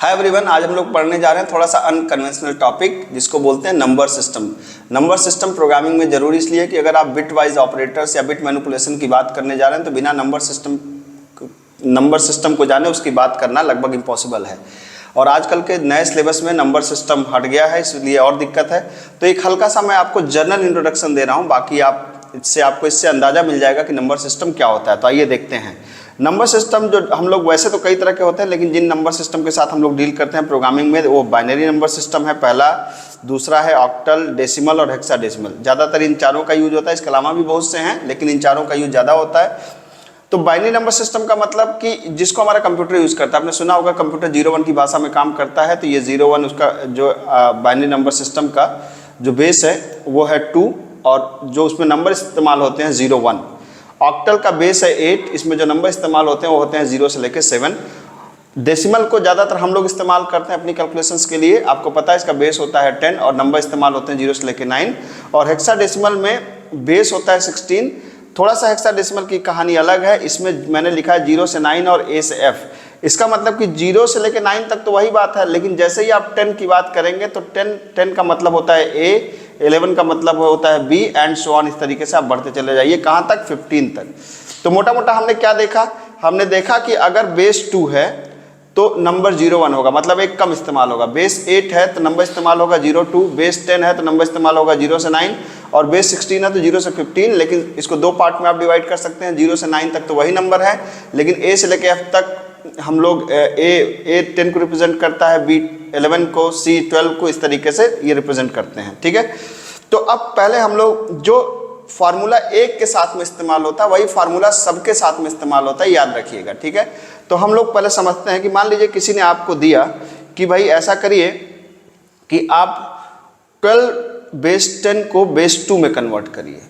Hi everyone, आज हम लोग पढ़ने जा रहे हैं थोड़ा सा अनकन्वेंशनल टॉपिक जिसको बोलते हैं number system. Number system programming में जरूरी इसलिए कि अगर आप बिट वाइज ऑपरेटर्स या बिट मैनिपुलेशन की बात करने जा रहे हैं तो बिना नंबर सिस्टम को जाने उसकी बात करना लगभग इम्पॉसिबल है। और आजकल के नए सिलेबस में नंबर सिस्टम हट गया है, इसलिए और दिक्कत है। तो एक हल्का सा मैं आपको जनरल इंट्रोडक्शन दे रहा हूँ, बाकी आपको इससे अंदाजा मिल जाएगा कि नंबर सिस्टम क्या होता है। तो आइए देखते हैं। नंबर सिस्टम जो हम लोग वैसे तो कई तरह के होते हैं, लेकिन जिन नंबर सिस्टम के साथ हम लोग डील करते हैं प्रोग्रामिंग में वो बाइनरी नंबर सिस्टम है पहला, दूसरा है ऑक्टल, डेसिमल और हेक्साडेसिमल। ज़्यादातर इन चारों का यूज होता है, इसके अलावा भी बहुत से हैं लेकिन इन चारों का यूज ज़्यादा होता है। तो बाइनरी नंबर सिस्टम का मतलब कि जिसको हमारा कंप्यूटर यूज़ करता है, आपने सुना होगा कंप्यूटर 0-1 की भाषा में काम करता है। तो ये 0-1 उसका जो बाइनरी नंबर सिस्टम का जो बेस है वो है 2 और जो उसमें नंबर इस्तेमाल होते हैं 0-1। ऑक्टल का बेस है 8, इसमें जो नंबर इस्तेमाल होते हैं वो होते हैं 0 से लेकर 7। डेसिमल को ज़्यादातर हम लोग इस्तेमाल करते हैं अपनी कैलकुलेशंस के लिए, आपको पता है इसका बेस होता है 10 और नंबर इस्तेमाल होते हैं 0 से लेकर 9। और हेक्साडेसिमल में बेस होता है 16। थोड़ा सा हेक्साडेसिमल की कहानी अलग है, इसमें मैंने लिखा है 0 से 9 और A से F। इसका मतलब कि 0 से लेकर 9 तक तो वही बात है, लेकिन जैसे ही आप 10 की बात करेंगे तो 10 का मतलब होता है A, 11 का मतलब होता है B एंड सो ऑन। इस तरीके से आप बढ़ते चले जाइए कहाँ तक, 15 तक। तो मोटा मोटा हमने क्या देखा, हमने देखा कि अगर बेस 2 है तो नंबर 0-1 होगा, मतलब एक कम इस्तेमाल होगा। बेस 8 है तो नंबर इस्तेमाल होगा 0-2, बेस 10 है तो नंबर इस्तेमाल होगा 0 से 9 और बेस 16 है तो 0 से 15। लेकिन इसको दो पार्ट में आप डिवाइड कर सकते हैं, 0 से 9 तक तो वही नंबर है, लेकिन A से लेकर F तक हम लोग A 10 को रिप्रेजेंट करता है, B 11 को, C 12 को, इस तरीके से ये रिप्रेजेंट करते हैं। ठीक है, तो अब पहले हम लोग जो फार्मूला एक के साथ में इस्तेमाल होता है वही फार्मूला सबके साथ में इस्तेमाल होता है, याद रखिएगा। ठीक है, तो हम लोग पहले समझते हैं कि मान लीजिए किसी ने आपको दिया कि भाई ऐसा करिए कि आप 12 बेस 10 को बेस 2 में कन्वर्ट करिए।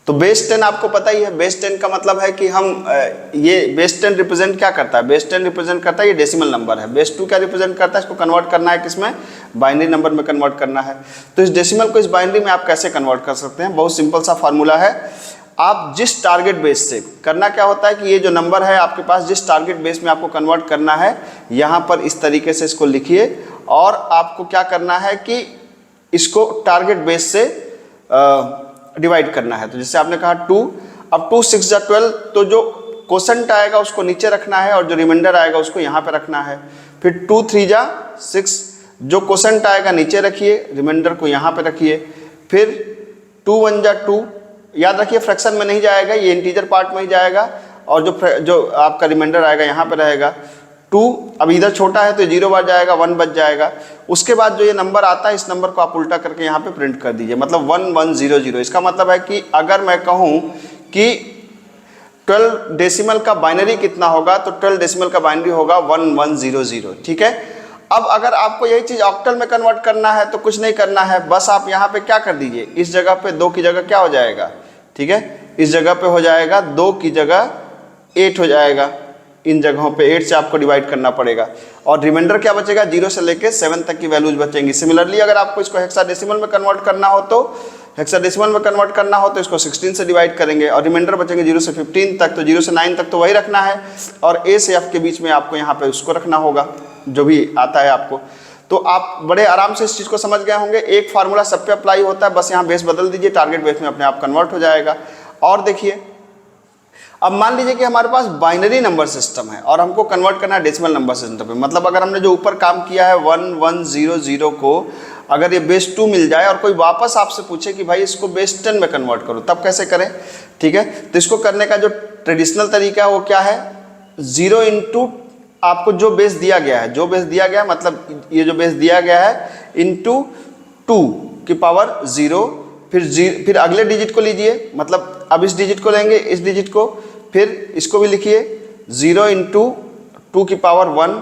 तो बेस 10 आपको पता ही है, बेस 10 का मतलब है कि हम ये बेस 10 रिप्रेजेंट क्या करता है, बेस 10 रिप्रेजेंट करता है ये डेसिमल नंबर है। बेस 2 क्या रिप्रेजेंट करता है, इसको कन्वर्ट करना है किसमें, बाइनरी नंबर में कन्वर्ट करना है। तो इस डेसिमल को इस बाइनरी में आप कैसे कन्वर्ट कर सकते हैं, बहुत सिंपल सा फार्मूला है। आप जिस टारगेट बेस से करना क्या होता है कि ये जो नंबर है आपके पास, जिस टारगेट बेस में आपको कन्वर्ट करना है, यहाँ पर इस तरीके से इसको लिखिए और आपको क्या करना है कि इसको टारगेट बेस से डिवाइड करना है। तो जैसे आपने कहा 2, अब 2 6 जा 12, तो जो कोसेंट आएगा उसको नीचे रखना है और जो रिमाइंडर आएगा उसको यहाँ पे रखना है। फिर 2 3 जा 6, जो कोसेंट आएगा नीचे रखिए, रिमाइंडर को यहाँ पे रखिए। फिर 2 1 जा 2, याद रखिए फ्रैक्शन में नहीं जाएगा, ये इंटीजर पार्ट में ही जाएगा और जो आपका रिमाइंडर आएगा यहाँ पे रहेगा 2। अब इधर छोटा है तो 0 बार जाएगा, 1 बच जाएगा। उसके बाद जो ये नंबर आता है इस नंबर को आप उल्टा करके यहाँ पे प्रिंट कर दीजिए, मतलब 1 1 0 0। इसका मतलब है कि अगर मैं कहूँ कि 12 डेसिमल का बाइनरी कितना होगा तो 12 डेसिमल का बाइनरी होगा 1 1 0 0। ठीक है, अब अगर आपको यही चीज़ ऑक्टल में कन्वर्ट करना है तो कुछ नहीं करना है, बस आप यहाँ पे क्या कर दीजिए, इस जगह पे 2 की जगह क्या हो जाएगा, ठीक है, इस जगह पे हो जाएगा 2 की जगह 8 हो जाएगा। इन जगहों पे 8 से आपको डिवाइड करना पड़ेगा और रिमाइंडर क्या बचेगा, 0 से लेके 7 तक की वैल्यूज बचेंगी। सिमिलरली अगर आपको इसको हेक्साडेसिमल में कन्वर्ट करना हो तो इसको 16 से डिवाइड करेंगे और रिमाइंडर बचेंगे 0 से 15 तक। तो 0 से 9 तक तो वही रखना है और A से F के बीच में आपको यहाँ पे उसको रखना होगा जो भी आता है आपको। तो आप बड़े आराम से इस चीज़ को समझ गए होंगे, एक फार्मूला सब पे अप्लाई होता है, बस यहाँ बेस बदल दीजिए, टारगेट बेस में अपने आप कन्वर्ट हो जाएगा। और देखिए अब मान लीजिए कि हमारे पास बाइनरी नंबर सिस्टम है और हमको कन्वर्ट करना है डेसिमल नंबर सिस्टम पे। मतलब अगर हमने जो ऊपर काम किया है 1 1 0 0 को अगर ये बेस 2 मिल जाए और कोई वापस आपसे पूछे कि भाई इसको बेस 10 में कन्वर्ट करो, तब कैसे करें। ठीक है, तो इसको करने का जो ट्रेडिशनल तरीका है वो क्या है, 0 इंटू आपको जो बेस दिया गया है, मतलब ये जो बेस दिया गया है इंटू 2 की पावर 0, फिर अगले डिजिट को लीजिए, मतलब अब इस डिजिट को लेंगे, इस डिजिट को, फिर इसको भी लिखिए 0 इंटू 2 की पावर 1,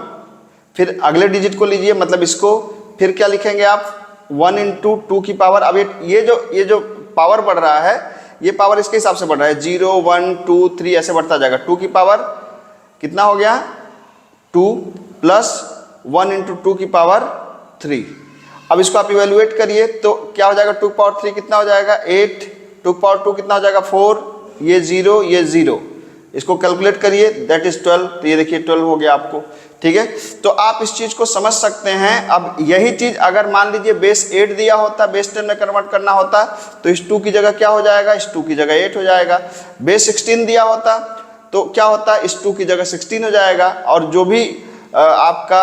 फिर अगले डिजिट को लीजिए, मतलब इसको, फिर क्या लिखेंगे आप 1 इंटू 2 की पावर। अब ये जो पावर बढ़ रहा है ये पावर इसके हिसाब से बढ़ रहा है, 0 1 2 3 ऐसे बढ़ता जाएगा। 2 की पावर कितना हो गया, 2 प्लस 1 इंटू 2 की पावर 3। अब इसको आप इवेल्युएट करिए तो क्या हो जाएगा, 2 की पावर 3 कितना हो जाएगा 8, 2 की पावर 2 कितना हो जाएगा 4, ये 0 ये 0, इसको कैलकुलेट करिए, दैट इज 12, तो ये देखिए 12 हो गया आपको, ठीक है। तो आप इस चीज को समझ सकते हैं। अब यही चीज अगर मान लीजिए बेस 8 दिया होता, बेस 10 में कन्वर्ट करना होता, तो इस 2 की जगह क्या हो जाएगा, इस 2 की जगह 8 हो जाएगा। बेस 16 दिया होता तो क्या होता, इस 2 की जगह 16 हो जाएगा। और जो भी आपका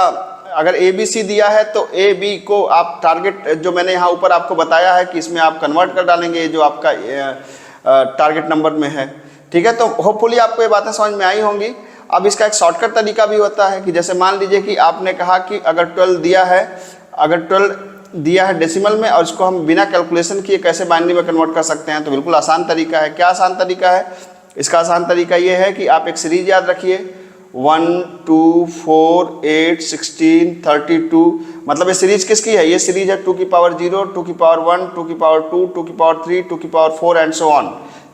अगर ए बी सी दिया है तो ए बी को आप टारगेट जो मैंने यहाँ ऊपर आपको बताया है कि इसमें आप कन्वर्ट कर डालेंगे जो आपका टारगेट नंबर में है, ठीक है। तो होपफुली आपको ये बातें समझ में आई होंगी। अब इसका एक शॉर्टकट तरीका भी होता है कि जैसे मान लीजिए कि आपने कहा कि अगर 12 दिया है, अगर 12 दिया है डेसिमल में और इसको हम बिना कैलकुलेशन किए कैसे बाइनरी में कन्वर्ट कर सकते हैं, तो बिल्कुल आसान तरीका है। क्या आसान तरीका है? इसका आसान तरीका ये है कि आप एक सीरीज याद रखिए 1 2 4 8 16 32, मतलब ये सीरीज किसकी है, ये सीरीज है 2 की पावर 0 2 की पावर 1 2 की पावर 2 2 की पावर 3 2 की पावर 4 एंड सो ऑन,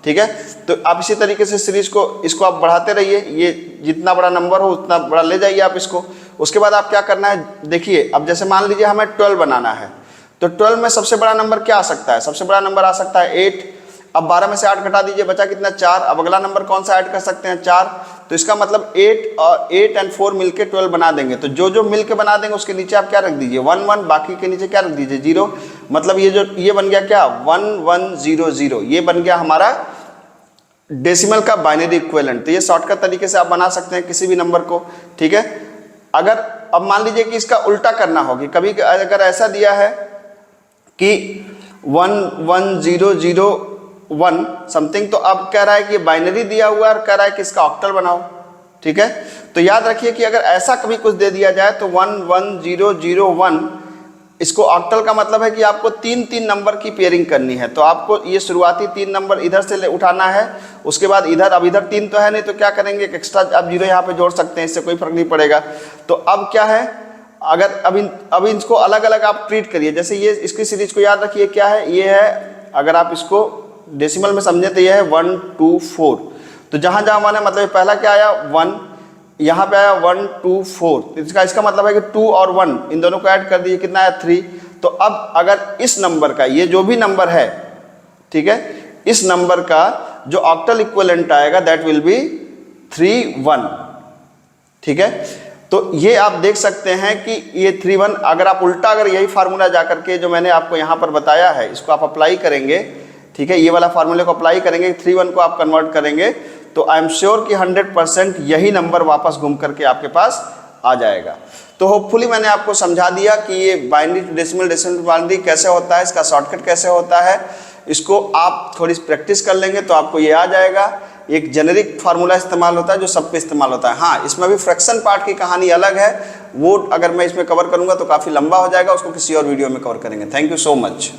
ठीक है। तो आप इसी तरीके से सीरीज को इसको आप बढ़ाते रहिए, ये जितना बड़ा नंबर हो उतना बड़ा ले जाइए आप इसको। उसके बाद आप क्या करना है, देखिए अब जैसे मान लीजिए हमें 12 बनाना है, तो 12 में सबसे बड़ा नंबर क्या आ सकता है, सबसे बड़ा नंबर आ सकता है 8। अब 12 में से 8 घटा दीजिए, बचा कितना, 4। अब अगला नंबर कौन सा ऐड कर सकते हैं, 4। तो इसका मतलब 8 एंड 4 मिलके 12 बना देंगे। तो जो जो मिलके बना देंगे उसके नीचे आप क्या रख दीजिए 1 1, बाकी के नीचे क्या रख दीजिए 0। मतलब ये बन गया क्या 1 1 0 0, ये बन गया हमारा डेसिमल का बाइनरी इक्विवेलेंट। तो ये शॉर्टकट तरीके से आप बना सकते हैं किसी भी नंबर को, ठीक है। अगर अब मान लीजिए कि इसका उल्टा करना होगी, कभी अगर ऐसा दिया है कि 1 1 0 0 1 समथिंग, तो अब कह रहा है कि बाइनरी दिया हुआ है और कह रहा है कि इसका ऑक्टल बनाओ, ठीक है। तो याद रखिए कि अगर ऐसा कभी कुछ दे दिया जाए तो 1 1 0 0 1, इसको ऑक्टल का मतलब है कि आपको 3 नंबर की पेयरिंग करनी है। तो आपको ये शुरुआती 3 नंबर इधर से उठाना है, उसके बाद इधर, अब इधर 3 तो है नहीं तो क्या करेंगे, एक एक्स्ट्रा आप 0 यहाँ पे जोड़ सकते हैं, इससे कोई फर्क नहीं पड़ेगा। तो अब क्या है, अगर अब इसको अलग अलग आप ट्रीट करिए। जैसे ये इसकी सीरीज को याद रखिए क्या है, ये है, अगर आप इसको डेसिमल में समझे तो ये है 1 2 4। तो जहाँ जहाँ माने मतलब पहला क्या आया 1, यहाँ पे आया 1 2 4, इसका मतलब है कि 2 और 1 इन दोनों को ऐड कर दीजिए, कितना आया 3। तो अब अगर इस नंबर का, ये जो भी नंबर है, ठीक है, इस नंबर का जो ऑक्टल इक्विवेलेंट आएगा दैट विल बी 3 1, ठीक है। तो ये आप देख सकते हैं कि ये 3 1, अगर आप उल्टा अगर यही फार्मूला जा करके जो मैंने आपको यहाँ पर बताया है इसको आप अप्लाई करेंगे, ठीक है, ये वाला फार्मूले को अप्लाई करेंगे, 3 1 को आप कन्वर्ट करेंगे, तो आई एम श्योर कि 100% यही नंबर वापस घूम करके आपके पास आ जाएगा। तो होपफुली मैंने आपको समझा दिया कि ये binary to decimal, decimal to binary कैसे होता है, इसका शॉर्टकट कैसे होता है। इसको आप थोड़ी प्रैक्टिस कर लेंगे तो आपको ये आ जाएगा। एक जेनेरिक फार्मूला इस्तेमाल होता है जो सब पे इस्तेमाल होता है। हाँ, इसमें भी फ्रैक्शन पार्ट की कहानी अलग है, वो अगर मैं इसमें कवर करूँगा तो काफ़ी लंबा हो जाएगा, उसको किसी और वीडियो में कवर करेंगे। Thank you so much.